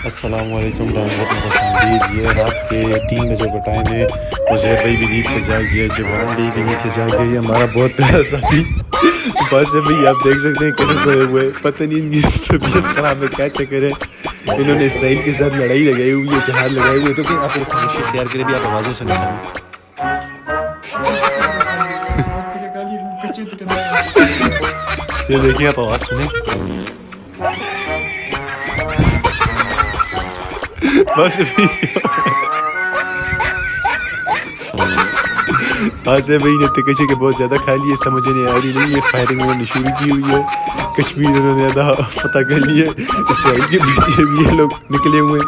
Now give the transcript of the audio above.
अस्सलाम वालेकुम टाइम बहुत खुशआमदीद। ये रात के 3 बजे का टाइम है। उज़ैर भाई भी नींद से जाग गया, जवान भाई भी नींद से जाग गया। ये हमारा बहुत प्यारा साथी बस है भाई, आप देख सकते हैं कैसे सोए हुए हैं। पता नहीं इनकी तबीयत खराब है, क्या चक्कर है। इन्होंने इसराइल के साथ लड़ाई लगाई हुई है, जहाज लगाए हुए। तो फिर आप एक खामोशी इख्तियार करें भी, आप आवाज़ें सुने जाएं। ये देखिए, आप आवाज़ सुने। बस अभी आसिया भाई ने तकचे के बहुत ज़्यादा खा लिए, समझ नहीं आ रही नहीं है। फायरिंग उन्होंने शुरू की हुई है, कश्मीर उन्होंने आधा फतह कर लिया, इसराइल के पीछे भी ये लोग निकले हुए हैं।